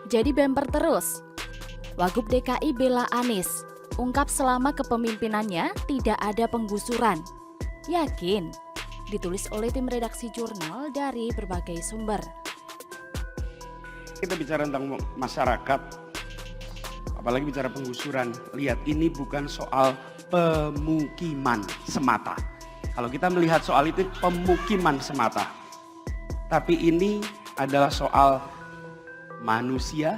Jadi bemper terus. Wagub DKI bela Anies, ungkap selama kepemimpinannya tidak ada penggusuran. Yakin? Ditulis oleh tim redaksi jurnal dari berbagai sumber. Kita bicara tentang masyarakat, apalagi bicara penggusuran. Lihat, ini bukan soal pemukiman semata. Kalau kita melihat soal itu pemukiman semata. Tapi ini adalah soal manusia,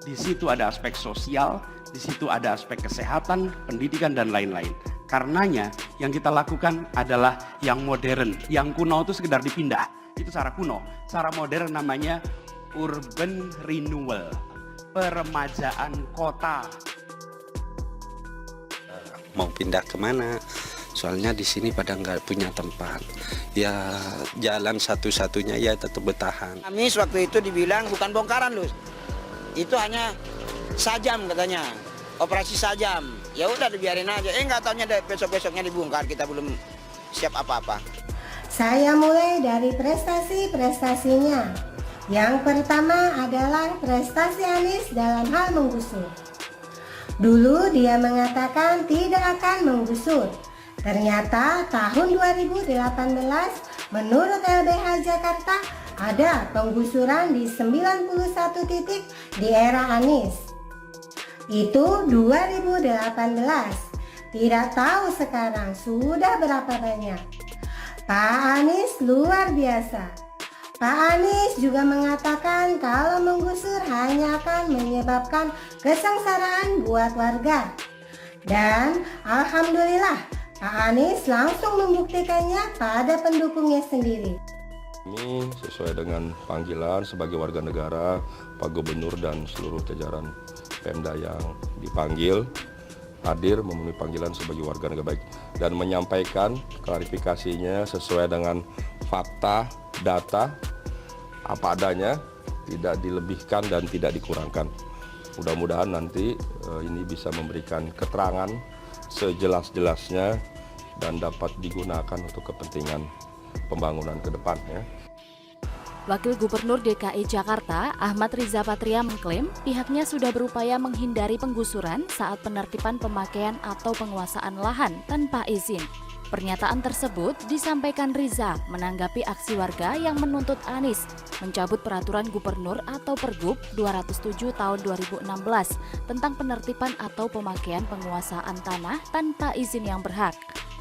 di situ ada aspek sosial, di situ ada aspek kesehatan, pendidikan, dan lain-lain. Karenanya yang kita lakukan adalah yang modern. Yang kuno itu sekedar dipindah, itu cara kuno. Cara modern namanya urban renewal, peremajaan kota. Mau pindah kemana? Soalnya di sini pada nggak punya tempat. Ya jalan satu-satunya ya tetap bertahan. Anies waktu itu dibilang bukan bongkaran loh, itu hanya sajam katanya, operasi sajam. Ya udah dibiarin aja. Nggak taunya besok-besoknya dibongkar, kita belum siap apa-apa. Saya mulai dari prestasi-prestasinya. Yang pertama adalah prestasi Anies dalam hal menggusur. Dulu dia mengatakan tidak akan menggusur. Ternyata tahun 2018 menurut LBH Jakarta ada penggusuran di 91 titik di era Anies. Itu 2018. Tidak tahu sekarang sudah berapa banyak. Pak Anies luar biasa. Pak Anies juga mengatakan kalau menggusur hanya akan menyebabkan kesengsaraan buat warga. Dan alhamdulillah Pak Anies langsung membuktikannya pada pendukungnya sendiri. Kami sesuai dengan panggilan sebagai warga negara, Pak Gubernur dan seluruh jajaran Pemda yang dipanggil hadir memenuhi panggilan sebagai warga negara baik dan menyampaikan klarifikasinya sesuai dengan fakta, data, apa adanya, tidak dilebihkan dan tidak dikurangkan. Mudah-mudahan nanti ini bisa memberikan keterangan sejelas-jelasnya dan dapat digunakan untuk kepentingan pembangunan ke depan. Ya. Wakil Gubernur DKI Jakarta, Ahmad Riza Patria mengklaim pihaknya sudah berupaya menghindari penggusuran saat penertiban pemakaian atau penguasaan lahan tanpa izin. Pernyataan tersebut disampaikan Riza menanggapi aksi warga yang menuntut Anies mencabut peraturan gubernur atau Pergub 207 tahun 2016 tentang penertiban atau pemakaian penguasaan tanah tanpa izin yang berhak.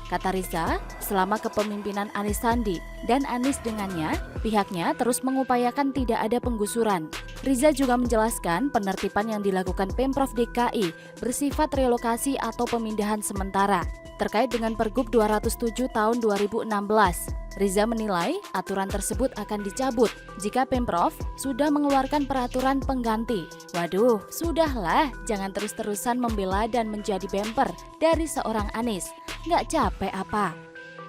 Kata Riza, selama kepemimpinan Anies Sandi dan Anies dengannya, pihaknya terus mengupayakan tidak ada penggusuran. Riza juga menjelaskan penertiban yang dilakukan Pemprov DKI bersifat relokasi atau pemindahan sementara. Terkait dengan Pergub 207 tahun 2016, Riza menilai aturan tersebut akan dicabut jika Pemprov sudah mengeluarkan peraturan pengganti. Waduh, sudahlah, jangan terus-terusan membela dan menjadi bemper dari seorang Anies. Nggak capek apa?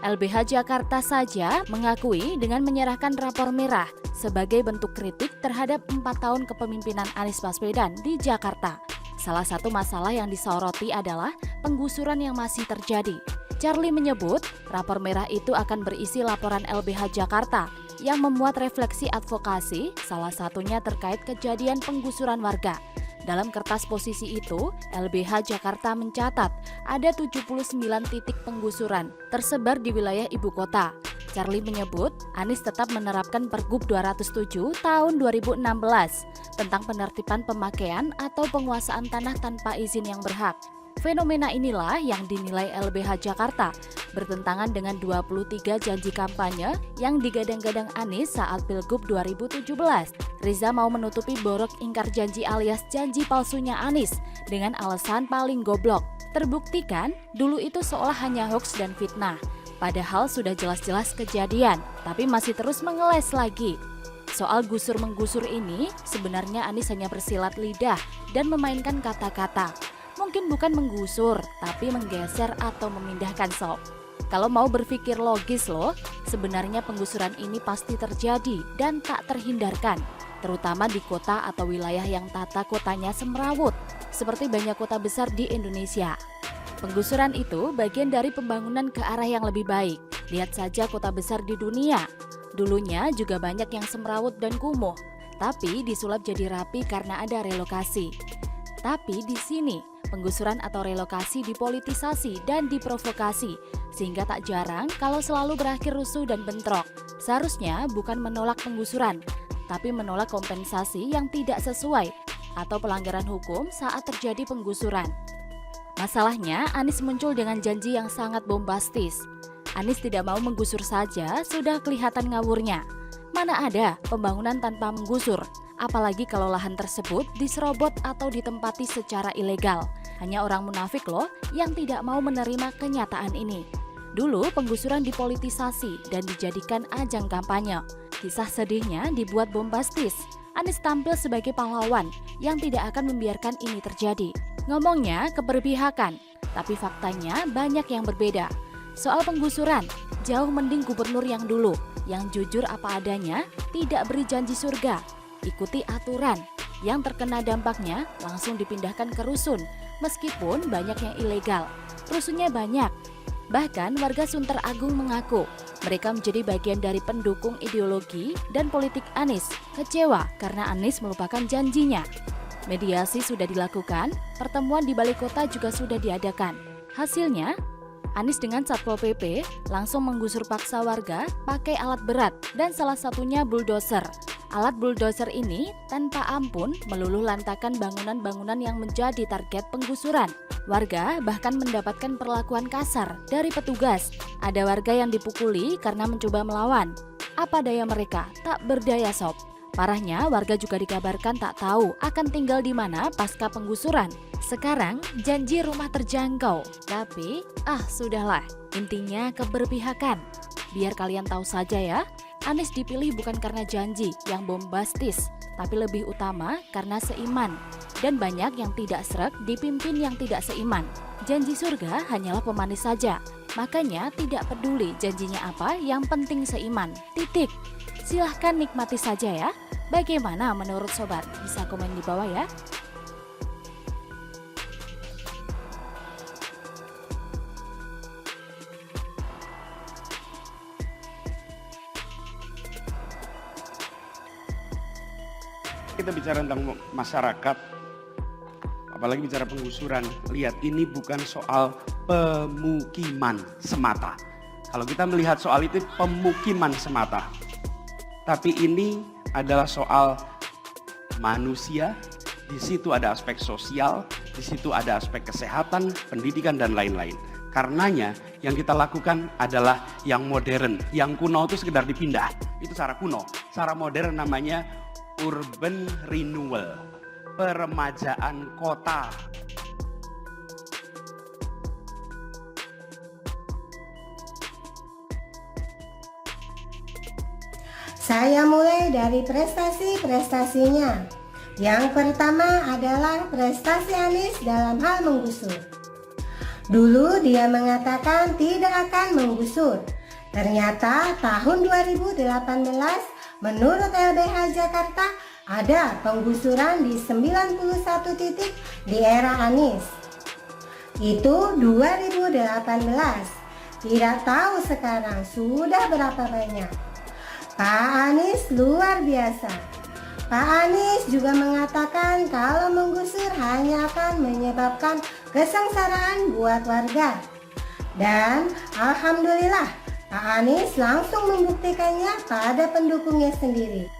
LBH Jakarta saja mengakui dengan menyerahkan rapor merah sebagai bentuk kritik terhadap 4 tahun kepemimpinan Anies Baswedan di Jakarta. Salah satu masalah yang disoroti adalah penggusuran yang masih terjadi. Charlie menyebut rapor merah itu akan berisi laporan LBH Jakarta yang memuat refleksi advokasi, salah satunya terkait kejadian penggusuran warga. Dalam kertas posisi itu, LBH Jakarta mencatat ada 79 titik penggusuran tersebar di wilayah ibu kota. Charlie menyebut Anies tetap menerapkan Pergub 207 tahun 2016 tentang penertiban pemakaian atau penguasaan tanah tanpa izin yang berhak. Fenomena inilah yang dinilai LBH Jakarta bertentangan dengan 23 janji kampanye yang digadang-gadang Anies saat Pilgub 2017. Riza mau menutupi borok ingkar janji alias janji palsunya Anies dengan alasan paling goblok. Terbukti kan, dulu itu seolah hanya hoax dan fitnah. Padahal sudah jelas-jelas kejadian, tapi masih terus mengeles lagi. Soal gusur-menggusur ini, sebenarnya Anies hanya bersilat lidah dan memainkan kata-kata. Mungkin bukan menggusur, tapi menggeser atau memindahkan sob. Kalau mau berpikir logis loh, sebenarnya penggusuran ini pasti terjadi dan tak terhindarkan, terutama di kota atau wilayah yang tata kotanya semrawut, seperti banyak kota besar di Indonesia. Penggusuran itu bagian dari pembangunan ke arah yang lebih baik. Lihat saja kota besar di dunia. Dulunya juga banyak yang semrawut dan kumuh. tapi disulap jadi rapi karena ada relokasi. Tapi di sini, penggusuran atau relokasi dipolitisasi dan diprovokasi, sehingga tak jarang kalau selalu berakhir rusuh dan bentrok. Seharusnya bukan menolak penggusuran, tapi menolak kompensasi yang tidak sesuai atau pelanggaran hukum saat terjadi penggusuran. Masalahnya, Anies muncul dengan janji yang sangat bombastis. Anies tidak mau menggusur saja, sudah kelihatan ngawurnya. Mana ada pembangunan tanpa menggusur, apalagi kalau lahan tersebut diserobot atau ditempati secara ilegal. Hanya orang munafik loh yang tidak mau menerima kenyataan ini. Dulu penggusuran dipolitisasi dan dijadikan ajang kampanye. Kisah sedihnya dibuat bombastis. Anies tampil sebagai pahlawan yang tidak akan membiarkan ini terjadi. Ngomongnya keberpihakan, tapi faktanya banyak yang berbeda. Soal penggusuran, jauh mending gubernur yang dulu, yang jujur apa adanya, tidak beri janji surga, ikuti aturan. Yang terkena dampaknya langsung dipindahkan ke rusun, meskipun banyak yang ilegal. Rusunnya banyak. Bahkan warga Sunter Agung mengaku mereka menjadi bagian dari pendukung ideologi dan politik Anies, kecewa karena Anies melupakan janjinya. Mediasi sudah dilakukan, pertemuan di balai kota juga sudah diadakan. Hasilnya, Anies dengan Satpol PP langsung menggusur paksa warga pakai alat berat dan salah satunya bulldozer. Alat bulldozer ini tanpa ampun meluluh lantakan bangunan-bangunan yang menjadi target penggusuran. Warga bahkan mendapatkan perlakuan kasar dari petugas. Ada warga yang dipukuli karena mencoba melawan. Apa daya mereka? Tak berdaya sob. Parahnya, warga juga dikabarkan tak tahu akan tinggal di mana pasca penggusuran. Sekarang janji rumah terjangkau, tapi sudahlah, intinya keberpihakan. Biar kalian tahu saja ya, Anies dipilih bukan karena janji yang bombastis, tapi lebih utama karena seiman. Dan banyak yang tidak sreg dipimpin yang tidak seiman. Janji surga hanyalah pemanis saja, makanya tidak peduli janjinya apa, yang penting seiman, titik. Silahkan nikmati saja ya. Bagaimana menurut sobat? Bisa komen di bawah ya. Kita bicara tentang masyarakat, apalagi bicara penggusuran. Lihat, ini bukan soal pemukiman semata. Kalau kita melihat soal itu pemukiman semata, tapi ini adalah soal manusia. Di situ ada aspek sosial, di situ ada aspek kesehatan, pendidikan, dan lain-lain. Karenanya yang kita lakukan adalah yang modern. Yang kuno itu sekedar dipindah, itu cara kuno. Cara modern namanya urban renewal, peremajaan kota. Saya mulai dari prestasi-prestasinya. Yang pertama adalah prestasi Anies dalam hal menggusur. Dulu dia mengatakan tidak akan menggusur. Ternyata tahun 2018 menurut LBH Jakarta ada penggusuran di 91 titik di era Anies. Itu 2018. Tidak tahu sekarang sudah berapa banyak. Pak Anies luar biasa. Pak Anies juga mengatakan kalau menggusur hanya akan menyebabkan kesengsaraan buat warga. Dan alhamdulillah Pak Anies langsung membuktikannya pada pendukungnya sendiri.